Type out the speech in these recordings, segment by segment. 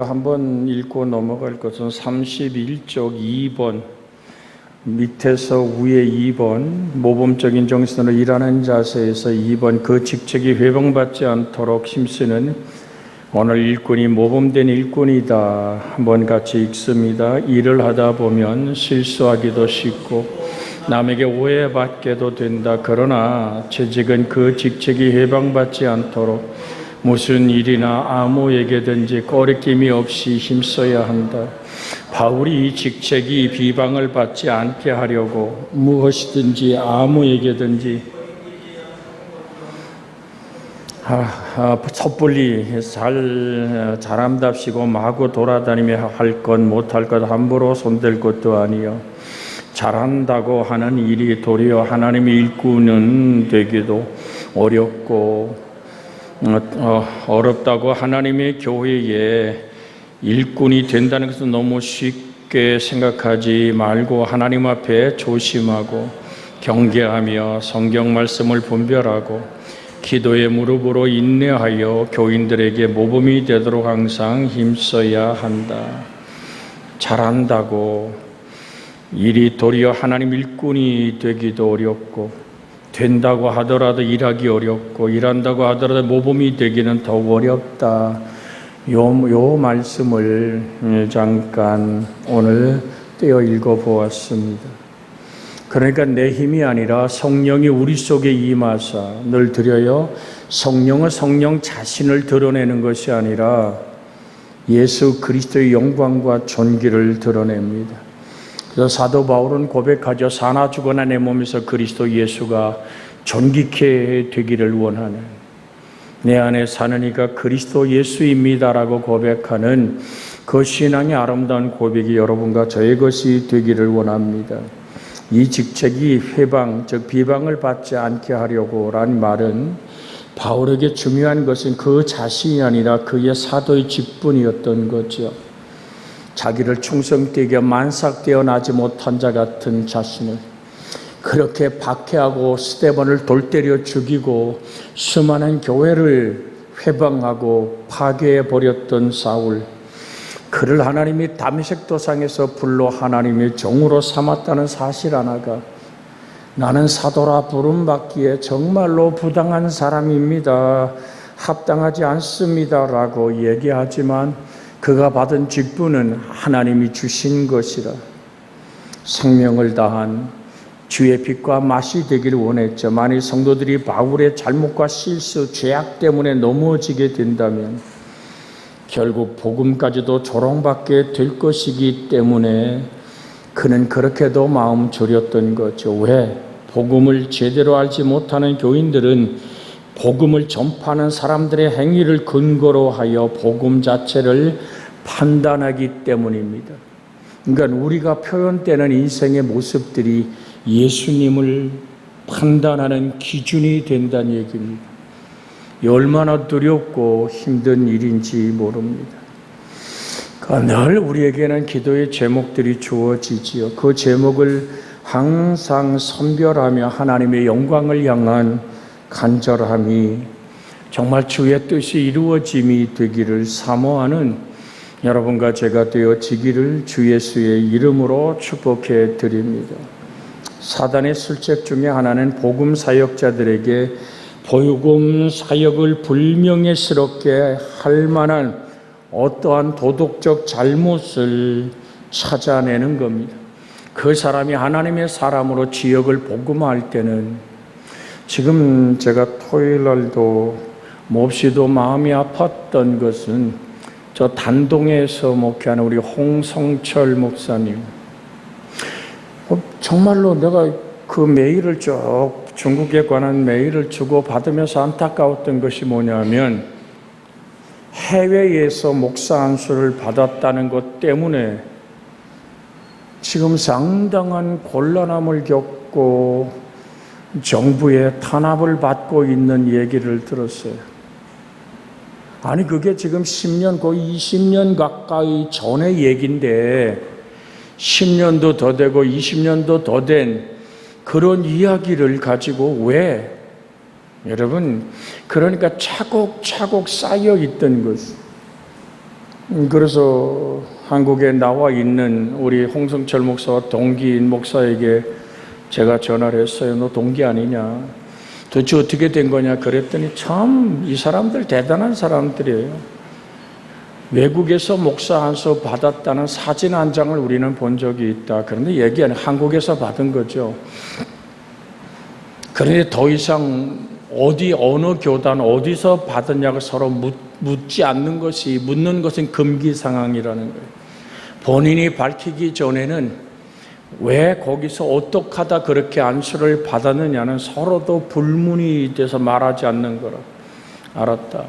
한번 읽고 넘어갈 것은 31쪽 2번 밑에서 위에 2번 모범적인 정신으로 일하는 자세에서 2번 그 직책이 회방받지 않도록 힘쓰는 오늘 일꾼이 모범된 일꾼이다. 한번 같이 읽습니다. 일을 하다 보면 실수하기도 쉽고 남에게 오해받게도 된다. 그러나 재직은 그 직책이 회방받지 않도록 무슨 일이나 아무에게든지 꺼리낌이 없이 힘써야 한다. 바울이 이 직책이 비방을 받지 않게 하려고 무엇이든지 아무에게든지 섣불리 사람답시고 마구 돌아다니며 할 것 못할 것 함부로 손댈 것도 아니요 잘한다고 하는 일이 도리어 하나님의 일꾼은 되기도 어렵고 어렵다고 하나님의 교회에 일꾼이 된다는 것은 너무 쉽게 생각하지 말고 하나님 앞에 조심하고 경계하며 성경 말씀을 분별하고 기도의 무릎으로 인내하여 교인들에게 모범이 되도록 항상 힘써야 한다. 잘한다고 일이 도리어 하나님 일꾼이 되기도 어렵고 된다고 하더라도 일하기 어렵고 일한다고 하더라도 모범이 되기는 더욱 어렵다. 요 말씀을 잠깐 오늘 떼어 읽어보았습니다. 그러니까 내 힘이 아니라 성령이 우리 속에 임하사 늘 드려요. 성령은 성령 자신을 드러내는 것이 아니라 예수 그리스도의 영광과 존귀를 드러냅니다. 그래서 사도 바울은 고백하죠. 사나 죽어나 내 몸에서 그리스도 예수가 존귀케 되기를 원하는 내 안에 사는 이가 그리스도 예수입니다라고 고백하는 그 신앙의 아름다운 고백이 여러분과 저의 것이 되기를 원합니다. 이 직책이 회방, 즉 비방을 받지 않게 하려고 라는 말은 바울에게 중요한 것은 그 자신이 아니라 그의 사도의 직분이었던 거죠. 자기를 충성되게 만삭되어 나지 못한 자 같은 자신을 그렇게 박해하고 스데반을 돌 때려 죽이고 수많은 교회를 회방하고 파괴해버렸던 사울, 그를 하나님이 다메섹 도상에서 불러 하나님의 종으로 삼았다는 사실 하나가 나는 사도라 부름받기에 정말로 부당한 사람입니다. 합당하지 않습니다. 라고 얘기하지만 그가 받은 직분은 하나님이 주신 것이라 생명을 다한 주의 빛과 맛이 되기를 원했죠. 만일 성도들이 바울의 잘못과 실수, 죄악 때문에 넘어지게 된다면 결국 복음까지도 조롱받게 될 것이기 때문에 그는 그렇게도 마음 졸였던 거죠. 왜? 복음을 제대로 알지 못하는 교인들은 복음을 전파하는 사람들의 행위를 근거로 하여 복음 자체를 판단하기 때문입니다. 그러니까 우리가 표현되는 인생의 모습들이 예수님을 판단하는 기준이 된다는 얘기입니다. 얼마나 두렵고 힘든 일인지 모릅니다. 늘 우리에게는 기도의 제목들이 주어지지요. 그 제목을 항상 선별하며 하나님의 영광을 향한 간절함이 정말 주의 뜻이 이루어짐이 되기를 사모하는 여러분과 제가 되어지기를 주 예수의 이름으로 축복해 드립니다. 사단의 술책 중에 하나는 복음 사역자들에게 복음 사역을 불명예스럽게 할 만한 어떠한 도덕적 잘못을 찾아내는 겁니다. 그 사람이 하나님의 사람으로 지역을 복음화할 때는 지금 제가 토요일 날도 몹시도 마음이 아팠던 것은 저 단동에서 목회하는 우리 홍성철 목사님, 정말로 내가 그 메일을 쭉 중국에 관한 메일을 주고 받으면서 안타까웠던 것이 뭐냐면 해외에서 목사 안수를 받았다는 것 때문에 지금 상당한 곤란함을 겪고 정부의 탄압을 받고 있는 얘기를 들었어요. 아니 그게 지금 10년 거의 20년 가까이 전의 얘기인데 10년도 더 되고 20년도 더 된 그런 이야기를 가지고 왜? 여러분, 그러니까 차곡차곡 쌓여 있던 것, 그래서 한국에 나와 있는 우리 홍성철 목사와 동기인 목사에게 제가 전화를 했어요. 너 동기 아니냐? 도대체 어떻게 된 거냐? 그랬더니 참 이 사람들 대단한 사람들이에요. 외국에서 목사 안수 받았다는 사진 한 장을 우리는 본 적이 있다. 그런데 얘기는 한국에서 받은 거죠. 그런데 더 이상 어느 교단, 어디서 받았냐고 서로 묻지 않는 것이, 묻는 것은 금기 상황이라는 거예요. 본인이 밝히기 전에는 왜 거기서 어떻게 하다 그렇게 안수를 받았느냐는 서로도 불문이 돼서 말하지 않는 거라 알았다.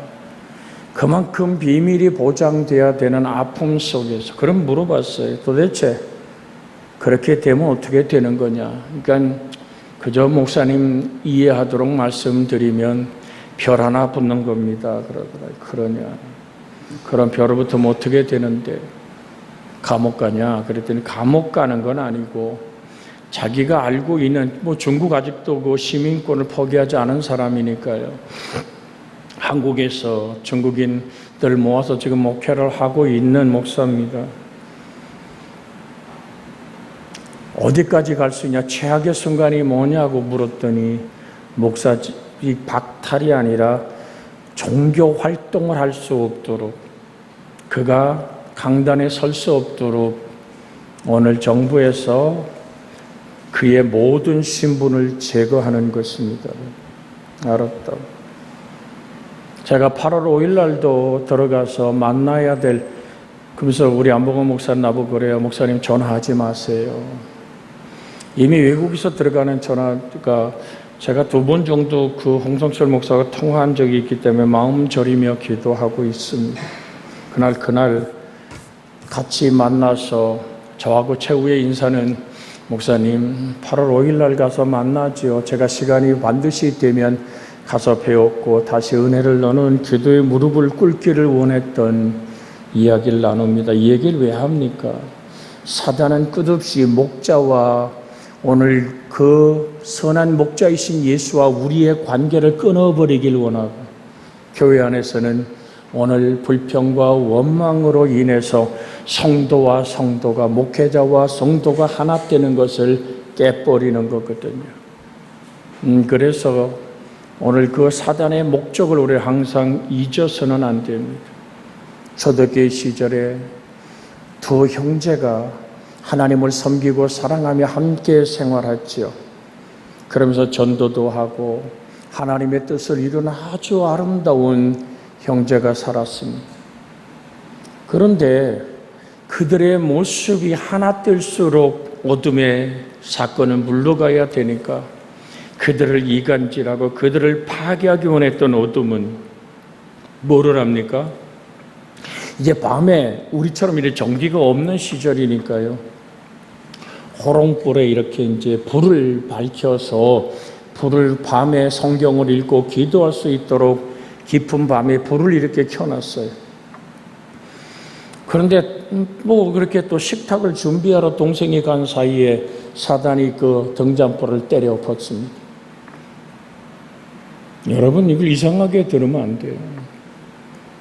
그만큼 비밀이 보장돼야 되는 아픔 속에서 그럼 물어봤어요. 도대체 그렇게 되면 어떻게 되는 거냐. 그러니까 그저 목사님 이해하도록 말씀드리면 별 하나 붙는 겁니다. 그러더라고요. 그러냐. 그럼 별을 붙으면 어떻게 되는데 감옥 가냐. 그랬더니 감옥 가는 건 아니고 자기가 알고 있는 중국 아직도 그 시민권을 포기하지 않은 사람이니까요. 한국에서 중국인들 모아서 지금 목회를 하고 있는 목사입니다. 어디까지 갈 수 있냐? 최악의 순간이 뭐냐고 물었더니 목사직 박탈이 아니라 종교 활동을 할 수 없도록, 그가 강단에 설 수 없도록 오늘 정부에서 그의 모든 신분을 제거하는 것입니다. 알았다. 제가 8월 5일 날도 들어가서 만나야 될, 그러면서 우리 안보건 목사 나보고 그래요. 목사님 전화하지 마세요. 이미 외국에서 들어가는 전화가 제가 2번 정도 그 홍성철 목사가 통화한 적이 있기 때문에 마음 졸이며 기도하고 있습니다. 그날 같이 만나서 저하고 최후의 인사는 목사님 8월 5일 날 가서 만나지요. 제가 시간이 반드시 되면 가서 배웠고 다시 은혜를 나눈 기도의 무릎을 꿇기를 원했던 이야기를 나눕니다. 이 얘기를 왜 합니까? 사단은 끝없이 목자와 오늘 그 선한 목자이신 예수와 우리의 관계를 끊어버리길 원하고, 교회 안에서는 오늘 불평과 원망으로 인해서 성도와 성도가, 목회자와 성도가 하나 되는 것을 깨버리는 거거든요. 그래서 오늘 그 사단의 목적을 우리 항상 잊어서는 안 됩니다. 초대교회 시절에 두 형제가 하나님을 섬기고 사랑하며 함께 생활했지요. 그러면서 전도도 하고 하나님의 뜻을 이루는 아주 아름다운 형제가 살았습니다. 그런데 그들의 모습이 하나 뜰수록 어둠의 사건은 물러가야 되니까 그들을 이간질하고 그들을 파괴하기 원했던 어둠은 뭐를 합니까? 이제 밤에 우리처럼 이렇게 전기가 없는 시절이니까요. 호롱불에 이렇게 이제 불을 밝혀서 불을 밤에 성경을 읽고 기도할 수 있도록 깊은 밤에 불을 이렇게 켜놨어요. 그런데 그렇게 또 식탁을 준비하러 동생이 간 사이에 사단이 그 등잔불을 때려 엎었습니다. 여러분, 이걸 이상하게 들으면 안 돼요.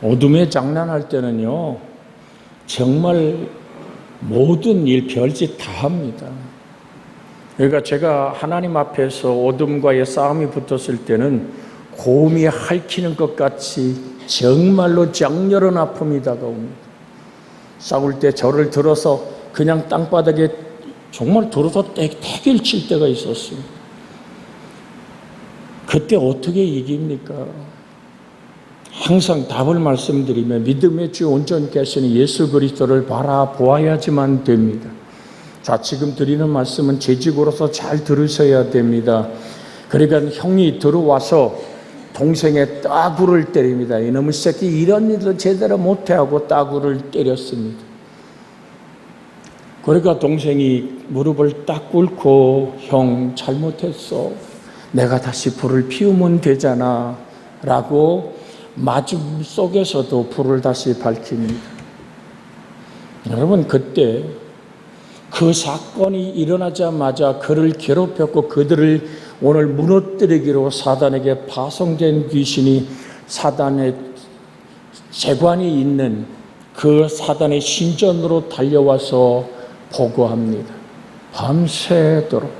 어둠에 장난할 때는요, 정말 모든 일, 별짓 다 합니다. 그러니까 제가 하나님 앞에서 어둠과의 싸움이 붙었을 때는 곰이 핥히는 것 같이 정말로 장렬한 아픔이 다가옵니다. 싸울 때 저를 들어서 그냥 땅바닥에 정말 들어서 태길 칠 때가 있었어요. 그때 어떻게 이깁니까? 항상 답을 말씀드리면 믿음의 주 온전히 계시는 예수 그리스도를 바라보아야지만 됩니다. 자, 지금 드리는 말씀은 재직으로서 잘 들으셔야 됩니다. 그러니까 형이 들어와서 동생의 따구를 때립니다. 이놈의 새끼 이런 일도 제대로 못해하고 따구를 때렸습니다. 그러니까 동생이 무릎을 딱 꿇고 형 잘못했어. 내가 다시 불을 피우면 되잖아 라고 마음 속에서도 불을 다시 밝힙니다. 여러분, 그때 그 사건이 일어나자마자 그를 괴롭혔고 그들을 오늘 무너뜨리기로 사단에게 파송된 귀신이 사단의 재관이 있는 그 사단의 신전으로 달려와서 보고합니다. 밤새도록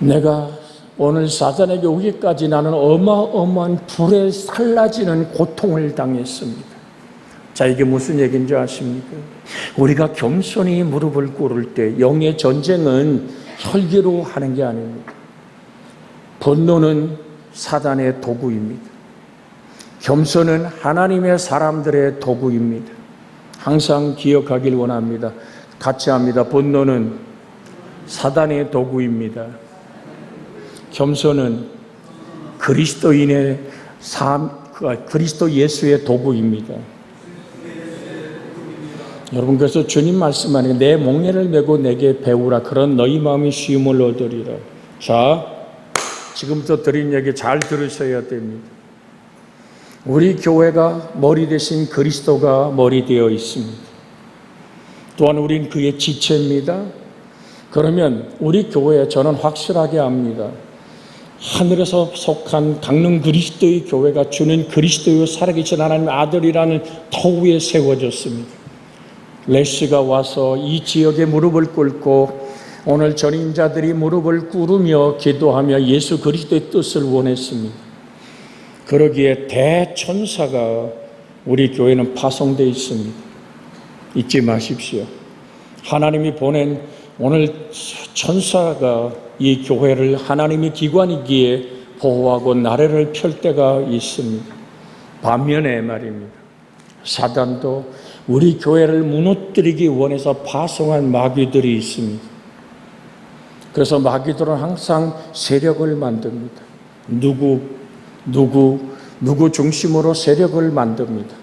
내가 오늘 사단에게 오기까지 나는 어마어마한 불에 살라지는 고통을 당했습니다. 자, 이게 무슨 얘기인지 아십니까? 우리가 겸손히 무릎을 꿇을 때 영의 전쟁은 혈기로 하는 게 아닙니다. 분노는 사단의 도구입니다. 겸손은 하나님의 사람들의 도구입니다. 항상 기억하길 원합니다. 같이 합니다. 분노는 사단의 도구입니다. 겸손은 그리스도인의 그리스도 예수의 도구입니다. 여러분, 그래서 주님 말씀하는 내 몽래를 메고 내게 배우라. 그런 너희 마음이 쉼을 얻으리라. 자, 지금부터 드린 얘기 잘 들으셔야 됩니다. 우리 교회가 머리 대신 그리스도가 머리 되어 있습니다. 또한 우린 그의 지체입니다. 그러면 우리 교회에 저는 확실하게 압니다. 하늘에서 속한 강릉 그리스도의 교회가 주는 그리스도의 살아계신 하나님의 아들이라는 터 위에 세워졌습니다. 레시가 와서 이 지역에 무릎을 꿇고 오늘 전임자들이 무릎을 꿇으며 기도하며 예수 그리스도의 뜻을 원했습니다. 그러기에 대천사가 우리 교회는 파송되어 있습니다. 잊지 마십시오. 하나님이 보낸 오늘 천사가 이 교회를 하나님의 기관이기에 보호하고 나래를 펼 때가 있습니다. 반면에 말입니다. 사단도 우리 교회를 무너뜨리기 원해서 파송한 마귀들이 있습니다. 그래서 마귀들은 항상 세력을 만듭니다. 누구 중심으로 세력을 만듭니다.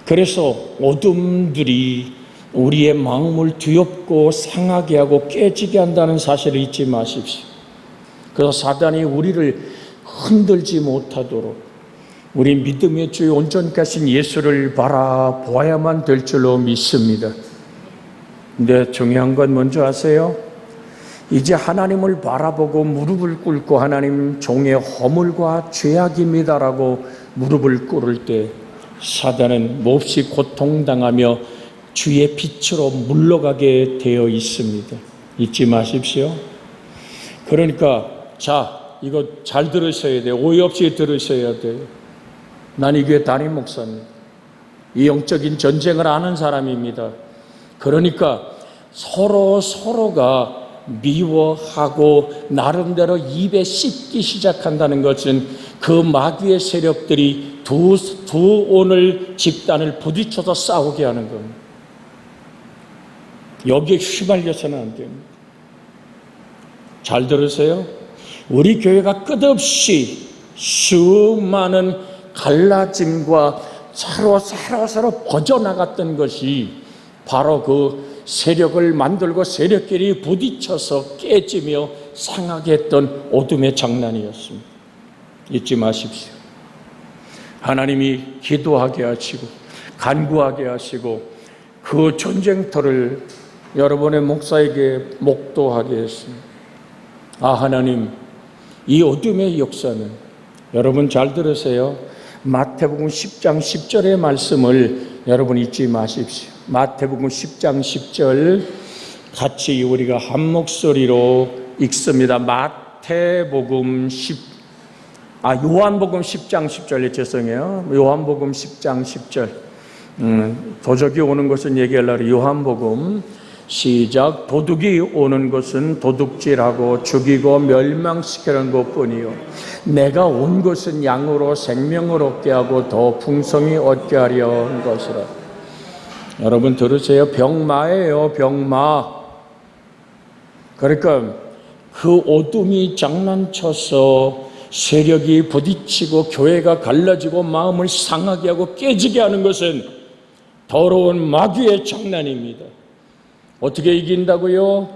그래서 어둠들이 우리의 마음을 뒤엎고 상하게 하고 깨지게 한다는 사실을 잊지 마십시오. 그래서 사단이 우리를 흔들지 못하도록 우리 믿음의 주의 온전하신 예수를 바라보아야만 될 줄로 믿습니다. 근데 중요한 건 뭔지 아세요? 이제 하나님을 바라보고 무릎을 꿇고 하나님 종의 허물과 죄악입니다라고 무릎을 꿇을 때 사단은 몹시 고통당하며 주의 빛으로 물러가게 되어 있습니다. 잊지 마십시오. 그러니까 자, 이거 잘 들으셔야 돼요. 오해 없이 들으셔야 돼요. 난 이 교회 담임 목사입니다. 이 영적인 전쟁을 아는 사람입니다. 그러니까 서로가 미워하고 나름대로 입에 씹기 시작한다는 것은 그 마귀의 세력들이 두 오늘 집단을 부딪혀서 싸우게 하는 겁니다. 여기에 휘말려서는 안 됩니다. 잘 들으세요? 우리 교회가 끝없이 수많은 갈라짐과 서로 퍼져나갔던 것이 바로 그 세력을 만들고 세력끼리 부딪혀서 깨지며 상하게 했던 어둠의 장난이었습니다. 잊지 마십시오. 하나님이 기도하게 하시고 간구하게 하시고 그 전쟁터를 여러분의 목사에게 목도하게 했습니다. 아, 하나님, 이 어둠의 역사는 여러분 잘 들으세요. 마태복음 10장 10절의 말씀을 여러분 잊지 마십시오. 마태복음 10장 10절 같이 우리가 한 목소리로 읽습니다. 요한복음 10장 10절, 죄송해요. 요한복음 10장 10절. 도적이 오는 것은 얘기하려고 요한복음 시작. 도둑이 오는 것은 도둑질하고 죽이고 멸망시키는 것뿐이요 내가 온 것은 양으로 생명을 얻게 하고 더 풍성히 얻게 하려 한 것이라. 여러분 들으세요. 병마예요. 병마. 그러니까 그 어둠이 장난쳐서 세력이 부딪히고 교회가 갈라지고 마음을 상하게 하고 깨지게 하는 것은 더러운 마귀의 장난입니다. 어떻게 이긴다고요?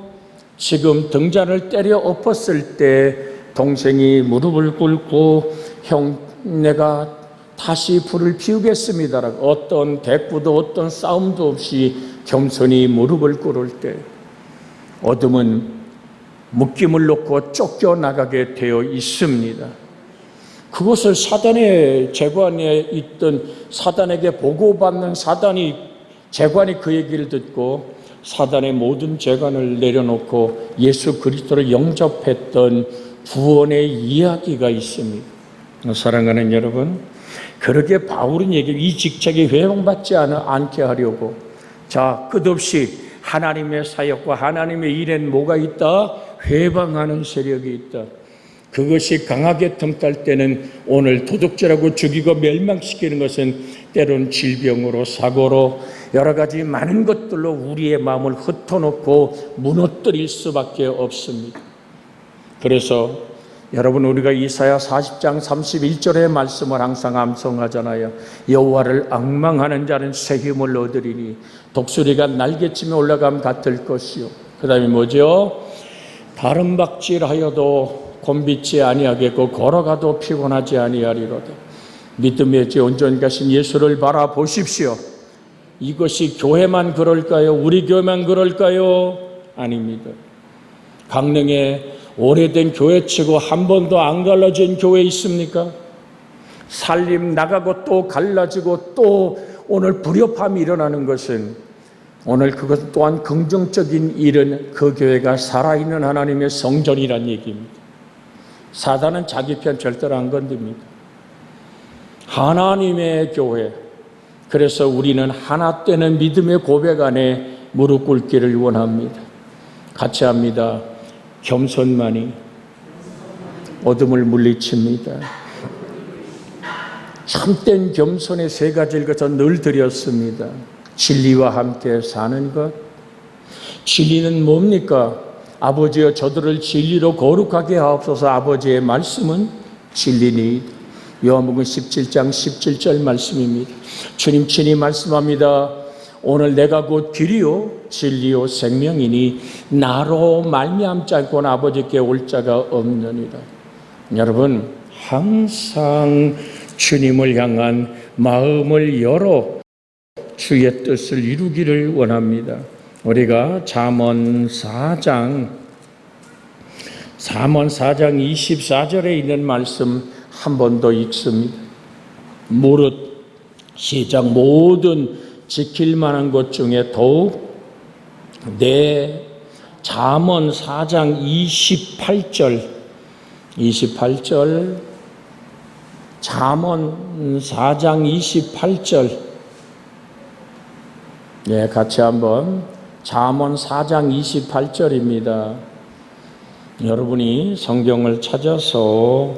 지금 등잔을 때려 엎었을 때 동생이 무릎을 꿇고 형, 내가 다시 불을 피우겠습니다라고 어떤 대꾸도 어떤 싸움도 없이 겸손히 무릎을 꿇을 때 어둠은 묶임을 놓고 쫓겨나가게 되어 있습니다. 그것을 사단의 재관에 있던 사단에게 보고받는 재관이 그 얘기를 듣고 사단의 모든 재관을 내려놓고 예수 그리스도를 영접했던 구원의 이야기가 있습니다. 사랑하는 여러분, 그렇게 바울은 이 직책이 회방받지 않게 하려고 끝없이 하나님의 사역과 하나님의 일엔 뭐가 있다? 회방하는 세력이 있다. 그것이 강하게 틈탈 때는 오늘 도둑질하고 죽이고 멸망시키는 것은 때론 질병으로 사고로 여러 가지 많은 것들로 우리의 마음을 흩어놓고 무너뜨릴 수밖에 없습니다. 그래서 여러분, 우리가 이사야 40장 31절의 말씀을 항상 암송하잖아요. 여호와를 앙망하는 자는 새 힘을 얻으리니 독수리가 날개치며 올라감 같을 것이요. 그 다음에 뭐죠? 다른 박질하여도 곤비치 아니하겠고 걸어가도 피곤하지 아니하리로다. 믿음의 지 온전히 가신 예수를 바라보십시오. 이것이 교회만 그럴까요? 우리 교회만 그럴까요? 아닙니다. 강릉에 오래된 교회치고 한 번도 안 갈라진 교회 있습니까? 살림 나가고 또 갈라지고 또 오늘 불협함이 일어나는 것은 오늘 그것 또한 긍정적인 일은 그 교회가 살아있는 하나님의 성전이란 얘기입니다. 사단은 자기 편 절대로 안 건듭니다. 하나님의 교회. 그래서 우리는 하나 되는 믿음의 고백 안에 무릎 꿇기를 원합니다. 같이 합니다. 겸손만이 어둠을 물리칩니다. 참된 겸손의 세 가지를 그래서 늘 드렸습니다. 진리와 함께 사는 것. 진리는 뭡니까? 아버지여 저들을 진리로 거룩하게 하옵소서. 아버지의 말씀은 진리니. 요한복음 17장 17절 말씀입니다. 주님 친히 말씀합니다. 오늘 내가 곧 길이요 진리요 생명이니 나로 말미암지 않고는 아버지께 올 자가 없느니라. 여러분, 항상 주님을 향한 마음을 열어 주의 뜻을 이루기를 원합니다. 우리가 잠언 4장 24절에 있는 말씀 한 번 더 읽습니다. 무릇 시작 모든 지킬 만한 것 중에 더욱 내 잠언 4장 28절 잠언 4장 28절 같이 한번 잠언 4장 28절입니다. 여러분이 성경을 찾아서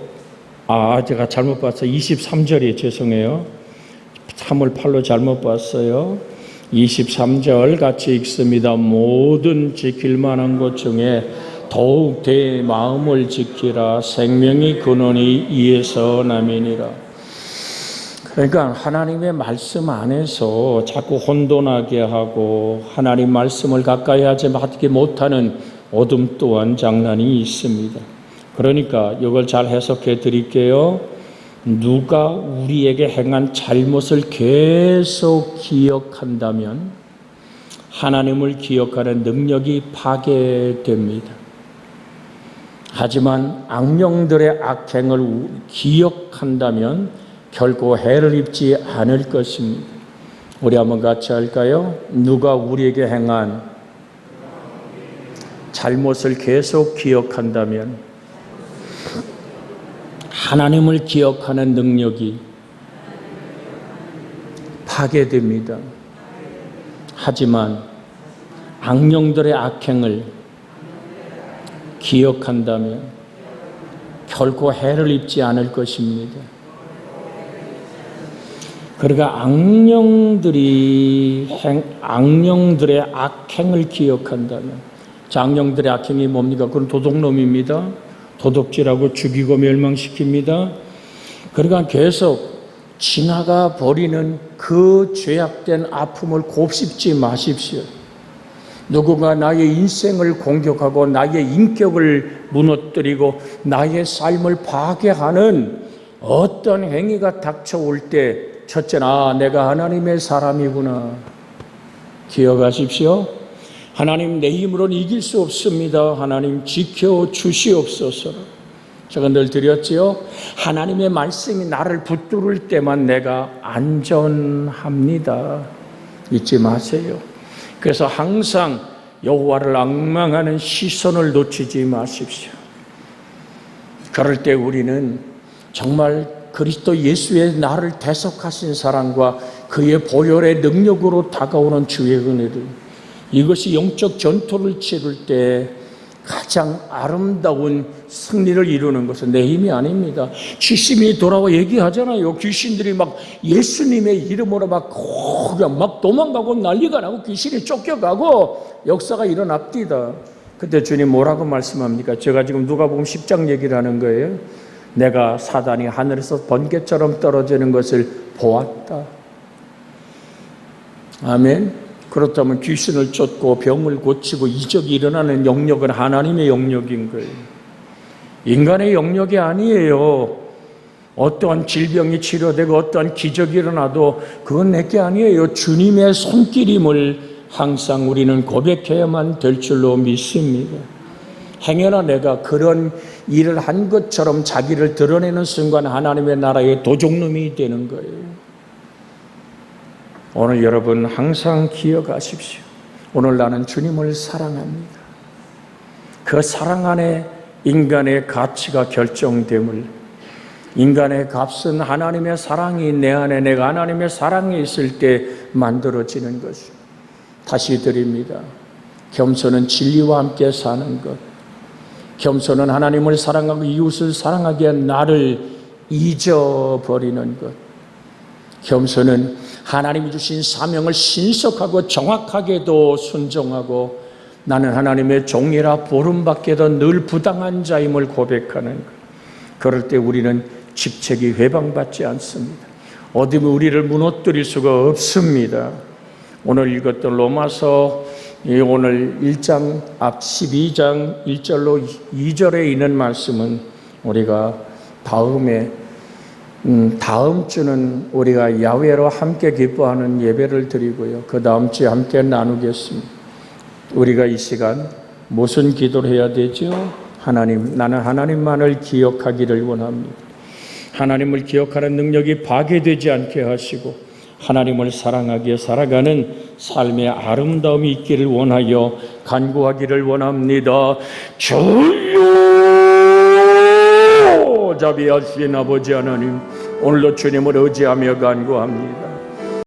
제가 잘못 봤어요. 23절이 죄송해요. 3월 8로 잘못 봤어요. 23절 같이 읽습니다. 모든 지킬 만한 것 중에 더욱 내 마음을 지키라. 생명의 근원이 이에서 남이니라. 그러니까 하나님의 말씀 안에서 자꾸 혼돈하게 하고 하나님 말씀을 가까이 하지 못하는 어둠 또한 장난이 있습니다. 그러니까 이걸 잘 해석해 드릴게요. 누가 우리에게 행한 잘못을 계속 기억한다면 하나님을 기억하는 능력이 파괴됩니다. 하지만 악령들의 악행을 기억한다면 결코 해를 입지 않을 것입니다. 우리 한번 같이 할까요? 누가 우리에게 행한 잘못을 계속 기억한다면 하나님을 기억하는 능력이 파괴됩니다. 하지만 악령들의 악행을 기억한다면 결코 해를 입지 않을 것입니다. 그러니까 악령들의 악행을 기억한다면, 악령들의 악행이 뭡니까? 그건 도둑놈입니다. 도둑질하고 죽이고 멸망시킵니다. 그러니까 계속 지나가 버리는 그 죄악된 아픔을 곱씹지 마십시오. 누군가 나의 인생을 공격하고 나의 인격을 무너뜨리고 나의 삶을 파괴하는 어떤 행위가 닥쳐올 때 첫째, 내가 하나님의 사람이구나. 기억하십시오. 하나님 내 힘으로는 이길 수 없습니다. 하나님 지켜주시옵소서. 제가 늘 드렸지요. 하나님의 말씀이 나를 붙들을 때만 내가 안전합니다. 잊지 마세요. 그래서 항상 여호와를 앙망하는 시선을 놓치지 마십시오. 그럴 때 우리는 정말 그리스도 예수의 나를 대속하신 사랑과 그의 보혈의 능력으로 다가오는 주의 은혜를, 이것이 영적 전투를 치를 때 가장 아름다운 승리를 이루는 것은 내 힘이 아닙니다. 귀신이 돌아와 얘기하잖아요. 귀신들이 막 예수님의 이름으로 그냥 막 도망가고 난리가 나고 귀신이 쫓겨가고 역사가 일어납니다. 그때 주님 뭐라고 말씀합니까? 제가 지금 누가복음 10장 얘기를 하는 거예요. 내가 사단이 하늘에서 번개처럼 떨어지는 것을 보았다. 아멘. 그렇다면 귀신을 쫓고 병을 고치고 이적이 일어나는 영역은 하나님의 영역인 거예요. 인간의 영역이 아니에요. 어떠한 질병이 치료되고 어떠한 기적이 일어나도 그건 내게 아니에요. 주님의 손길임을 항상 우리는 고백해야만 될 줄로 믿습니다. 행여나 내가 그런 일을 한 것처럼 자기를 드러내는 순간 하나님의 나라의 도둑놈이 되는 거예요. 오늘 여러분 항상 기억하십시오. 오늘 나는 주님을 사랑합니다. 그 사랑 안에 인간의 가치가 결정됨을, 인간의 값은 하나님의 사랑이 내 안에, 내가 하나님의 사랑이 있을 때 만들어지는 것입니다. 다시 드립니다. 겸손은 진리와 함께 사는 것, 겸손은 하나님을 사랑하고 이웃을 사랑하기 위한 나를 잊어버리는 것, 겸손은 하나님이 주신 사명을 신속하고 정확하게도 순종하고 나는 하나님의 종이라 부름받게도 늘 부당한 자임을 고백하는 것. 그럴 때 우리는 직책이 회방받지 않습니다. 어둠이 우리를 무너뜨릴 수가 없습니다. 오늘 읽었던 로마서 오늘 1장 앞 12장 1절로 2절에 있는 말씀은 우리가 다음 주는 우리가 야훼로 함께 기뻐하는 예배를 드리고요. 그 다음 주에 함께 나누겠습니다. 우리가 이 시간 무슨 기도를 해야 되죠? 하나님, 나는 하나님만을 기억하기를 원합니다. 하나님을 기억하는 능력이 파괴되지 않게 하시고 하나님을 사랑하기에 살아가는 삶의 아름다움이 있기를 원하여 간구하기를 원합니다. 주여! 자비하신 아버지 하나님, 오늘도 주님을 의지하며 간구합니다.